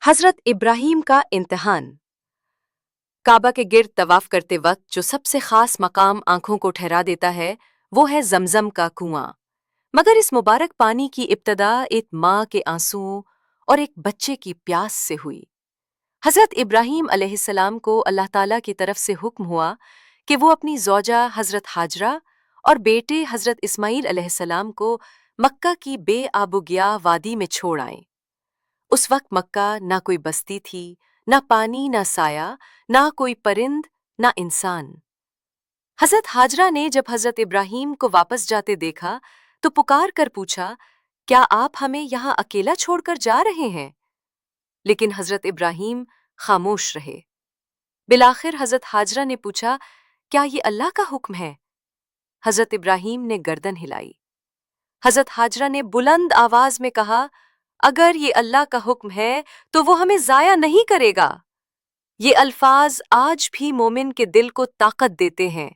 हजरत इब्राहीम का इम्तिहान। काबा के गिर्द तवाफ करते वक्त जो सबसे खास मकाम आंखों को ठहरा देता है वो है जमजम का कुआं। मगर इस मुबारक पानी की इब्तदा एक माँ के आंसुओं और एक बच्चे की प्यास से हुई। हजरत इब्राहीम अलैहिस्सलाम को अल्लाह ताला की तरफ से हुक्म हुआ कि वो अपनी ज़ौजा हजरत हाजरा और बेटे हजरत इस्माईल अलैहिस्सलाम को मक्का की बेआबुगिया वादी में छोड़ आएं। उस वक्त मक्का ना कोई बस्ती थी, ना पानी, ना साया, ना कोई परिंद, ना इंसान। हजरत हाजरा ने जब हजरत इब्राहीम को वापस जाते देखा तो पुकार कर पूछा, क्या आप हमें यहाँ अकेला छोड़कर जा रहे हैं? लेकिन हजरत इब्राहीम खामोश रहे। बिलाखिर हजरत हाजरा ने पूछा, क्या ये अल्लाह का हुक्म है? हजरत इब्राहीम ने गर्दन हिलाई। हजरत हाजरा ने बुलंद आवाज में कहा, अगर ये अल्लाह का हुक्म है तो वो हमें जाया नहीं करेगा। ये अल्फाज आज भी मोमिन के दिल को ताकत देते हैं।